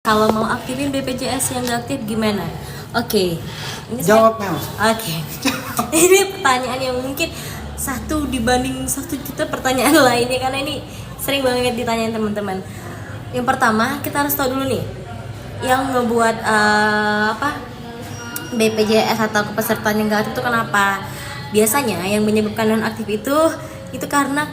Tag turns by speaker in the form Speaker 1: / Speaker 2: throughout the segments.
Speaker 1: Kalau mau aktifin BPJS yang nggak aktif gimana? Oke. Ini
Speaker 2: Jawab, Mel.
Speaker 1: Oke. Ini pertanyaan yang mungkin 1 dibanding 1 juta pertanyaan lainnya, karena ini sering banget ditanyain teman-teman. Yang pertama, kita harus tahu dulu nih yang ngebuat BPJS atau kepesertaan yang nggak aktif itu kenapa. Biasanya yang menyebabkan non aktif itu karena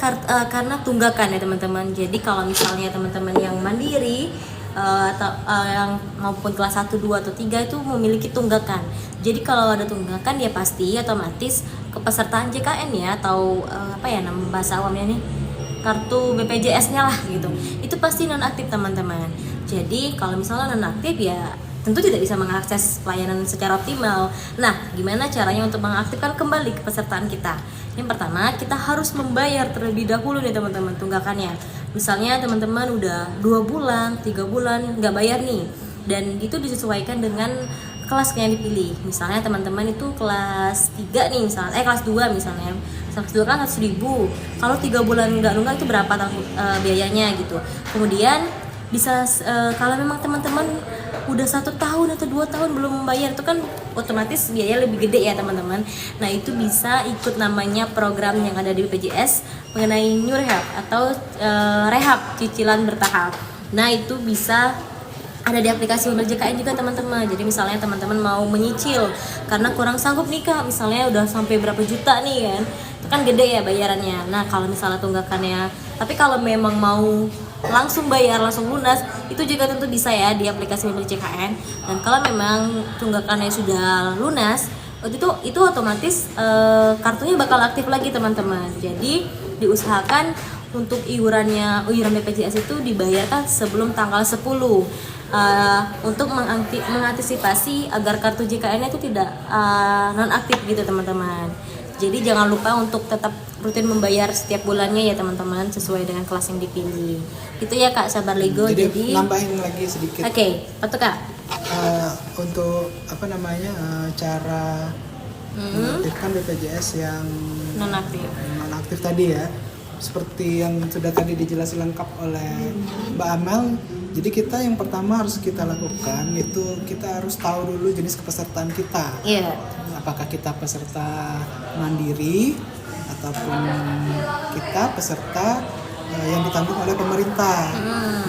Speaker 1: tunggakan ya teman-teman. Jadi kalau misalnya teman-teman yang mandiri atau yang maupun kelas 1, 2 atau 3 itu memiliki tunggakan. Jadi kalau ada tunggakan ya pasti otomatis kepesertaan JKN ya, atau nama bahasa awamnya nih, kartu BPJS-nya lah gitu. Itu pasti non aktif teman-teman. Jadi kalau misalnya non aktif ya tentu tidak bisa mengakses pelayanan secara optimal. Nah, gimana caranya untuk mengaktifkan kembali kepesertaan kita? Yang pertama, kita harus membayar terlebih dahulu nih teman-teman tunggakannya. Misalnya teman-teman udah 2 bulan, 3 bulan nggak bayar nih, dan itu disesuaikan dengan kelas yang dipilih. Misalnya teman-teman itu kelas 3 nih misalnya, kelas 2 misalnya. Kelas 2 kan 100.000. Kalau 3 bulan nggak nunggak itu berapa biayanya gitu. Kemudian bisa kalau memang teman-teman udah 1 tahun atau 2 tahun belum membayar, itu kan otomatis biaya lebih gede ya teman-teman. Nah, itu bisa ikut namanya program yang ada di BPJS mengenai New Rehab atau rehab cicilan bertahap. Nah, itu bisa ada di aplikasi Mobil JKN juga teman-teman. Jadi misalnya teman-teman mau menyicil karena kurang sanggup nih Kak, misalnya udah sampai berapa juta nih kan, itu kan gede ya bayarannya. Nah, kalau misalnya tunggakannya, tapi kalau memang mau langsung bayar, langsung lunas, itu juga tentu bisa ya di aplikasi Mobil JKN. Dan kalau memang tunggakannya sudah lunas, itu otomatis kartunya bakal aktif lagi teman-teman. Jadi diusahakan untuk iuran BPJS itu dibayarkan sebelum tanggal 10 untuk mengantisipasi agar kartu JKN itu tidak non-aktif gitu teman-teman. Jadi jangan lupa untuk tetap rutin membayar setiap bulannya ya teman-teman, sesuai dengan kelas yang dipilih. Itu ya Kak Sabar Lego.
Speaker 2: Jadi nambahin lagi sedikit.
Speaker 1: Oke, apa tuh Kak?
Speaker 2: Untuk cara mengaktifkan BPJS yang
Speaker 1: Non aktif
Speaker 2: tadi ya, seperti yang sudah tadi dijelasin lengkap oleh Mbak Amel. Jadi kita yang pertama harus kita lakukan itu kita harus tahu dulu jenis kepesertaan kita.
Speaker 1: Iya.
Speaker 2: Apakah kita peserta mandiri ataupun kita peserta yang ditanggung oleh pemerintah.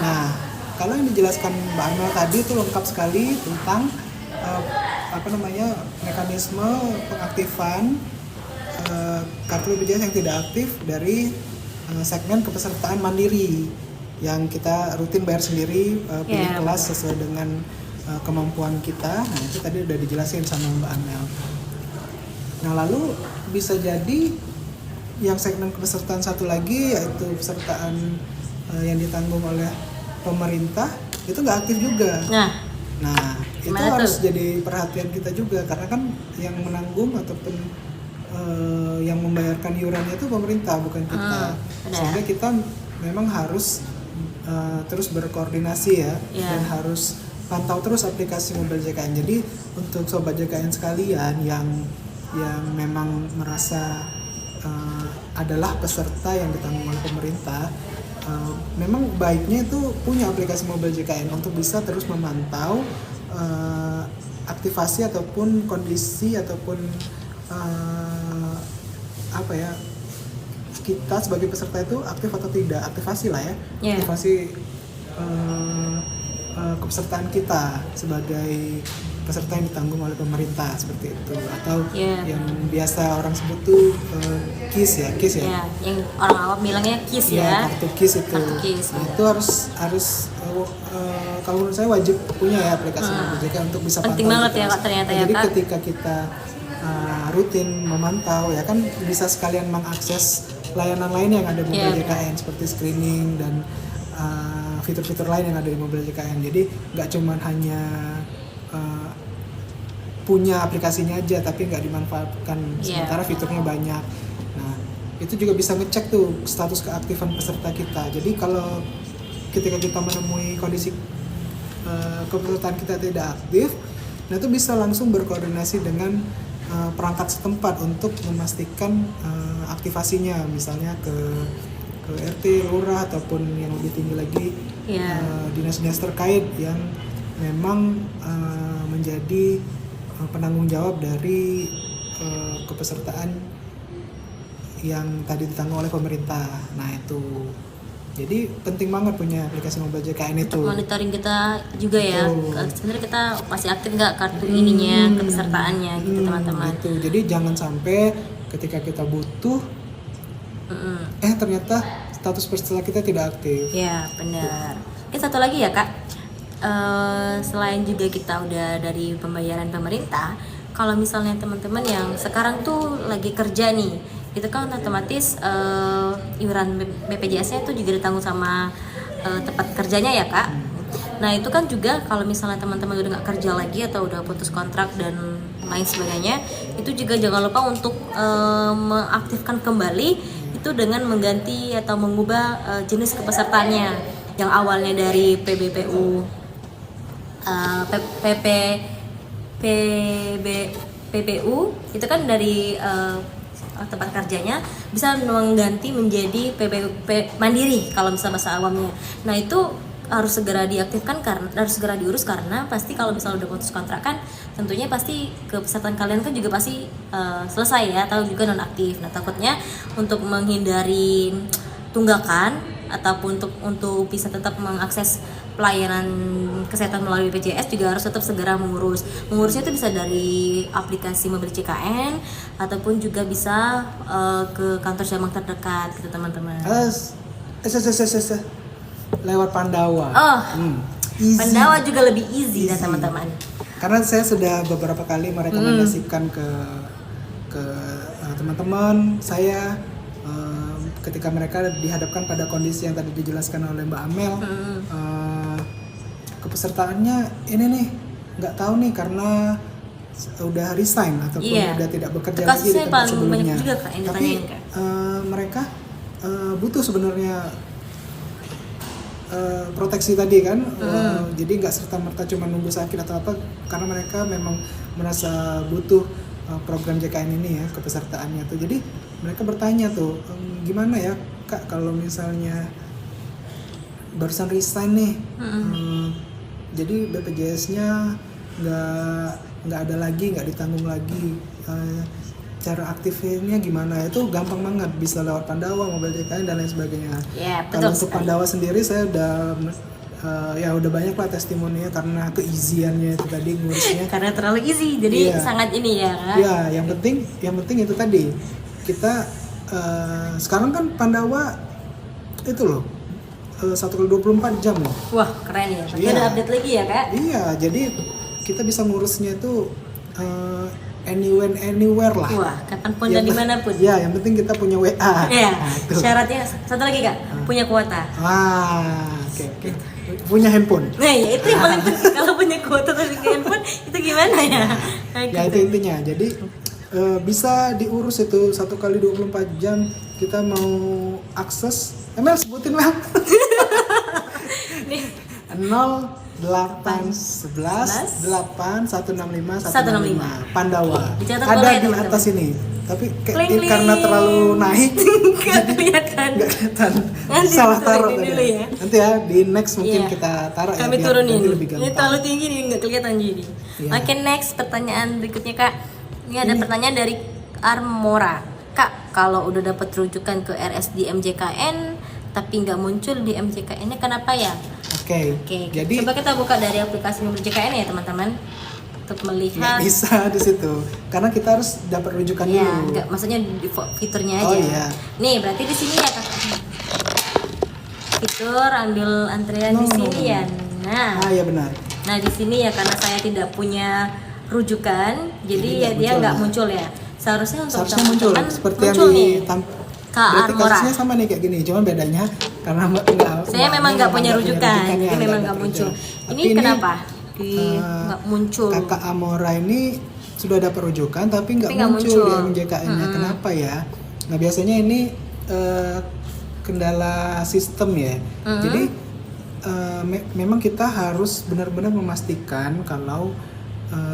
Speaker 2: Nah, kalau yang dijelaskan Mbak Amel tadi itu lengkap sekali tentang mekanisme pengaktifan kartu BPJS yang tidak aktif dari segmen kepesertaan mandiri yang kita rutin bayar sendiri, pilih kelas sesuai dengan kemampuan kita. Nah, itu tadi udah dijelasin sama Mbak Amel. Nah, lalu bisa jadi yang segmen kepesertaan satu lagi, yaitu pesertaan yang ditanggung oleh pemerintah, itu nggak aktif juga. Nah itu harus jadi perhatian kita juga, karena kan yang menanggung ataupun yang membayarkan iurannya itu pemerintah, bukan kita. Sehingga kita memang harus terus berkoordinasi ya, dan harus pantau terus aplikasi Mobil JKN. Jadi untuk sobat JKN sekalian yang memang merasa adalah peserta yang ditanggung oleh pemerintah, memang baiknya itu punya aplikasi Mobil JKN untuk bisa terus memantau aktivasi ataupun kondisi ataupun kita sebagai peserta itu aktif atau tidak, aktivasi lah ya, aktivasi kepesertaan kita sebagai peserta yang ditanggung oleh pemerintah, seperti itu. Atau yang biasa orang sebut tuh KIS ya.
Speaker 1: Yang orang awam bilangnya KIS ya.
Speaker 2: Kartu KIS itu. Nah, itu harus kalau menurut saya wajib punya ya aplikasi Mobil JKN untuk bisa
Speaker 1: penting
Speaker 2: pantau.
Speaker 1: Penting banget ya Kak ternyata ya Kak.
Speaker 2: Jadi ketika kita rutin memantau ya kan, bisa sekalian mengakses layanan lain yang ada di Mobil JKN seperti screening dan fitur-fitur lain yang ada di Mobil JKN. Jadi nggak cuman hanya punya aplikasinya aja tapi nggak dimanfaatkan, sementara fiturnya banyak. Nah, itu juga bisa ngecek tuh status keaktifan peserta kita. Jadi kalau ketika kita menemui kondisi kepesertaan kita tidak aktif, nah itu bisa langsung berkoordinasi dengan perangkat setempat untuk memastikan aktivasinya, misalnya ke RT, lurah, ataupun yang lebih tinggi lagi dinas-dinas terkait yang memang menjadi penanggung jawab dari kepesertaan yang tadi ditanggung oleh pemerintah. Nah itu, jadi penting banget punya aplikasi mobile JKN itu.
Speaker 1: Monitoring kita juga ya.
Speaker 2: Betul.
Speaker 1: Sebenarnya kita masih aktif nggak kartu ininya, kepesertaannya gitu teman-teman.
Speaker 2: Gitu. Jadi jangan sampai ketika kita butuh, ternyata status peserta kita tidak aktif.
Speaker 1: Ya benar. Satu lagi ya kak, selain juga kita udah dari pembayaran pemerintah, kalau misalnya teman-teman yang sekarang tuh lagi kerja nih, itu kan otomatis iuran BPJS-nya itu juga ditanggung sama tempat kerjanya ya kak. Nah itu kan juga kalau misalnya teman-teman udah nggak kerja lagi atau udah putus kontrak dan lain sebagainya, itu juga jangan lupa untuk mengaktifkan kembali itu dengan mengganti atau mengubah jenis kepesertaannya yang awalnya dari PBPU, PPU itu kan dari tempat kerjanya bisa mengganti menjadi mandiri kalau misalnya bahasa awamnya. Nah itu harus segera diaktifkan karena harus segera diurus, karena pasti kalau misalnya udah putus kontrak kan tentunya pasti kepesertaan kalian kan juga pasti selesai ya, atau juga nonaktif. Nah takutnya untuk menghindari tunggakan ataupun untuk bisa tetap mengakses pelayanan kesehatan melalui BPJS juga harus tetap segera mengurusnya itu bisa dari aplikasi Mobile JKN ataupun juga bisa ke kantor cabang terdekat gitu teman-teman.
Speaker 2: Lewat Pandawa.
Speaker 1: Easy. Pandawa juga lebih easy. Dan teman-teman.
Speaker 2: Karena saya sudah beberapa kali merekomendasikan ke teman-teman saya ketika mereka dihadapkan pada kondisi yang tadi dijelaskan oleh Mbak Amel, kepesertaannya ini nih nggak tahu nih karena udah resign ataupun udah tidak bekerja lagi di tempat sebelumnya.
Speaker 1: Juga, Kak,
Speaker 2: tapi mereka butuh sebenarnya proteksi tadi kan, jadi nggak serta-merta cuma nunggu sakit atau apa, karena mereka memang merasa butuh program JKN ini ya, kepesertaannya tuh. Jadi mereka bertanya tuh, gimana ya Kak kalau misalnya barusan resign nih, jadi BPJS-nya nggak ada lagi, nggak ditanggung lagi, cara aktifnya gimana? Itu gampang banget, bisa lewat Pandawa, Mobile JKN dan lain sebagainya. Kalau untuk Pandawa sendiri saya udah banyak lah testimoninya karena keeasy-annya itu tadi ngurusnya.
Speaker 1: Karena terlalu easy, jadi sangat ini ya.
Speaker 2: Iya, yang penting itu tadi kita sekarang kan Pandawa itu loh 1x24 jam loh.
Speaker 1: Wah keren ya. Tapi ada update lagi ya kak?
Speaker 2: Iya, jadi kita bisa ngurusnya itu anywhere lah.
Speaker 1: Wah, kapanpun dan dimanapun.
Speaker 2: Ya, yang penting kita punya WA.
Speaker 1: Iya. Syaratnya satu lagi kak, punya kuota.
Speaker 2: Oke. Punya handphone.
Speaker 1: Nah, ya itu yang paling penting. Kalau punya kuota tapi handphone itu gimana ya?
Speaker 2: Ya itu intinya. Jadi bisa diurus itu 1x24 jam. Kita mau akses. Emel sebutin Mel. 0811 8165 165 Pandawa. Ada di atas ini. Tapi karena terlalu naik
Speaker 1: nggak kelihatan.
Speaker 2: Salah taruh
Speaker 1: dulu ya.
Speaker 2: Nanti ya di next mungkin kita taruh
Speaker 1: kami
Speaker 2: ya,
Speaker 1: turunin.
Speaker 2: lebih gampang.
Speaker 1: Ini terlalu tinggi nih nggak kelihatan jadi. Oke, next pertanyaan berikutnya kak. Ini ada pertanyaan dari Armora. Kak, kalau udah dapat rujukan ke RSD MJKN tapi nggak muncul di MJKN-nya kenapa ya?
Speaker 2: Oke. Jadi
Speaker 1: coba kita buka dari aplikasi MJKN ya teman-teman untuk melihat.
Speaker 2: Nggak bisa di situ karena kita harus dapat rujukan dulu.
Speaker 1: Enggak, maksudnya di fiturnya aja.
Speaker 2: Oh iya.
Speaker 1: Nih, berarti di sini ya kak. Fitur ambil antrian di sini ya. Nah.
Speaker 2: Iya benar.
Speaker 1: Nah, di sini ya karena saya tidak punya rujukan, jadi dia nggak muncul ya. Seharusnya untuk
Speaker 2: muncul seperti yang di berarti kasusnya sama nih kayak gini, cuman bedanya karena
Speaker 1: saya memang nggak punya rujukan, jadi memang nggak muncul. Ini kenapa nggak muncul?
Speaker 2: Kakak Amora ini sudah dapat rujukan tapi nggak muncul di MJKN-nya. Kenapa ya? Nah biasanya ini kendala sistem ya. Jadi memang kita harus benar-benar memastikan kalau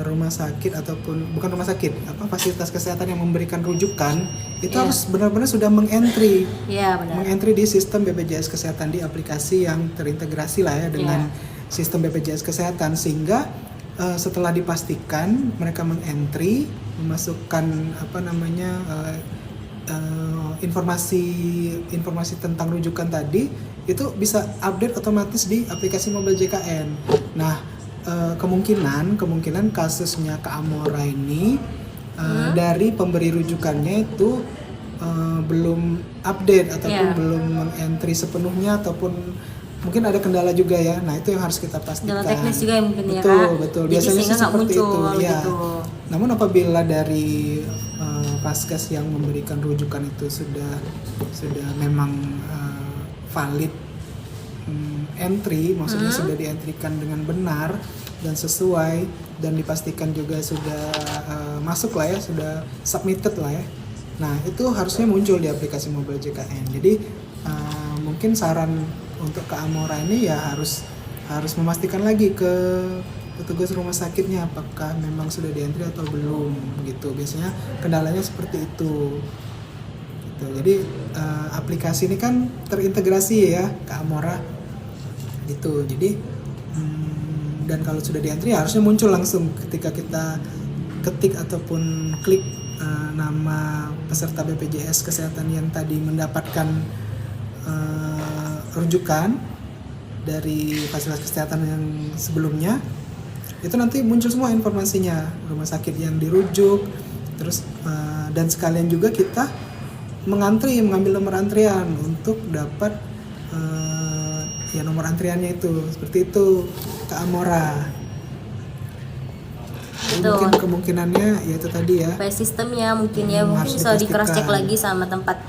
Speaker 2: rumah sakit ataupun bukan rumah sakit, fasilitas kesehatan yang memberikan rujukan itu harus benar-benar sudah mengentry di sistem BPJS Kesehatan di aplikasi yang terintegrasi lah ya dengan sistem BPJS Kesehatan, sehingga setelah dipastikan mereka mengentry, memasukkan informasi tentang rujukan tadi, itu bisa update otomatis di aplikasi mobile JKN. Nah, kemungkinan kasusnya Kak Amora ini dari pemberi rujukannya itu belum update ataupun belum mengentry sepenuhnya, ataupun mungkin ada kendala juga ya. Nah, itu yang harus kita pastikan.
Speaker 1: Kendala teknis juga yang mungkin ya,
Speaker 2: betul,
Speaker 1: Kak.
Speaker 2: Betul.
Speaker 1: Jadi
Speaker 2: Biasanya sih seperti
Speaker 1: muncul,
Speaker 2: itu. Ya.
Speaker 1: gitu.
Speaker 2: Namun apabila dari Vaskes yang memberikan rujukan itu sudah memang valid entry, maksudnya sudah dientrikan dengan benar dan sesuai, dan dipastikan juga sudah masuk lah ya, sudah submitted lah ya. Nah, itu harusnya muncul di aplikasi mobile JKN. Jadi mungkin saran untuk Kak Amora ini ya harus memastikan lagi ke petugas rumah sakitnya apakah memang sudah dientry atau belum gitu. Biasanya kendalanya seperti itu. Gitu. Jadi aplikasi ini kan terintegrasi ya Kak Amora gitu. Jadi dan kalau sudah dientry harusnya muncul langsung ketika kita ketik ataupun klik nama peserta BPJS Kesehatan yang tadi mendapatkan rujukan dari fasilitas kesehatan yang sebelumnya. Itu nanti muncul semua informasinya, rumah sakit yang dirujuk, terus dan sekalian juga kita mengambil nomor antrian untuk dapat ya nomor antriannya itu, seperti itu Kak Amora. Mungkin kemungkinannya ya itu tadi ya.
Speaker 1: Kayak sistemnya mungkin ya, mungkin bisa di cross check lagi sama tempat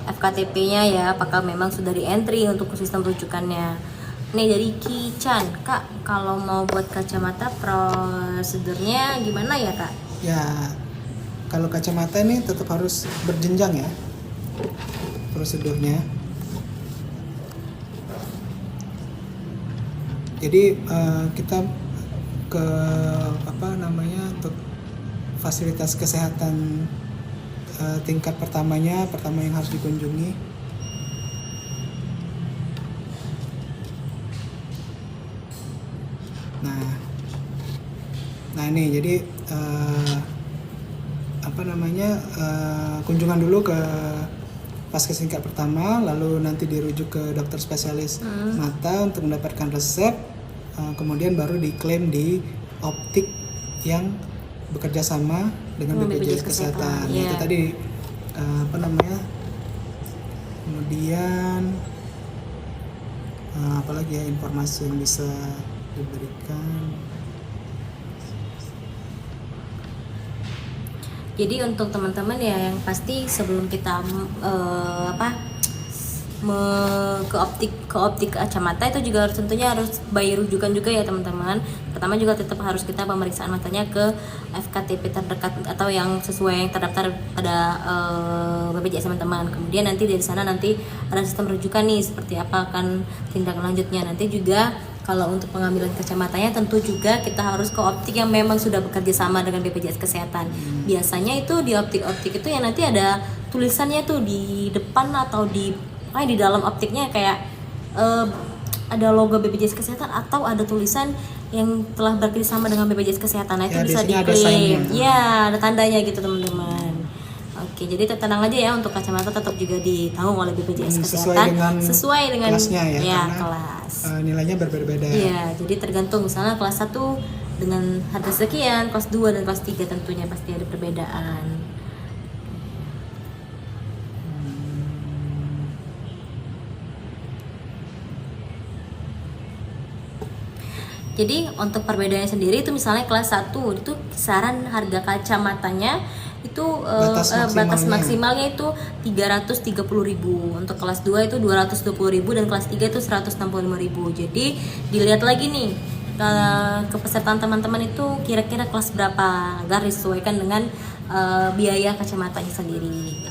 Speaker 1: FKTP-nya ya, apakah memang sudah di entry untuk sistem rujukannya. Nih dari Ki-chan, Kak, kalau mau buat kacamata prosedurnya gimana ya, Kak?
Speaker 2: Ya, kalau kacamata ini tetap harus berjenjang ya prosedurnya. Jadi kita ke untuk fasilitas kesehatan tingkat pertama yang harus dikunjungi. Nah ini jadi kunjungan dulu ke Vaskes tingkat pertama, lalu nanti dirujuk ke dokter spesialis mata untuk mendapatkan resep, kemudian baru diklaim di optik yang bekerja sama dengan BPJS Kesehatan.
Speaker 1: Yeah.
Speaker 2: Itu tadi kemudian apalagi ya informasi yang bisa diberikan.
Speaker 1: Jadi untuk teman-teman ya yang pasti sebelum kita ke optik kacamata itu juga tentunya harus bayar rujukan juga ya teman-teman. Pertama juga tetap harus kita pemeriksaan matanya ke FKTP terdekat atau yang sesuai yang terdaftar pada BPJS teman-teman. Kemudian nanti dari sana nanti ada sistem rujukan nih seperti apa akan tindak lanjutnya. Nanti juga kalau untuk pengambilan kacamatanya tentu juga kita harus ke optik yang memang sudah bekerja sama dengan BPJS Kesehatan. Biasanya itu di optik-optik itu yang nanti ada tulisannya tuh di depan atau di dalam optiknya kayak ada logo BPJS Kesehatan atau ada tulisan yang telah bekerja sama dengan BPJS Kesehatan. Nah, itu
Speaker 2: ya,
Speaker 1: bisa diklaim. Ya, ada tandanya gitu teman-teman. Oke, jadi tenang aja ya untuk kacamata tetap juga ditanggung oleh BPJS Kesehatan sesuai dengan
Speaker 2: kelasnya ya
Speaker 1: kelas.
Speaker 2: Nilainya berbeda-beda.
Speaker 1: Iya, jadi tergantung misalnya kelas 1 dengan harga sekian, kelas 2 dan kelas 3 tentunya pasti ada perbedaan. Jadi untuk perbedaannya sendiri itu misalnya kelas 1 itu kisaran harga kacamatanya itu batas maksimalnya itu 330.000. Untuk kelas 2 itu 220.000 dan kelas 3 itu 165.000. Jadi dilihat lagi nih kepesertaan teman-teman itu kira-kira kelas berapa agar disesuaikan dengan biaya kacamatanya sendiri.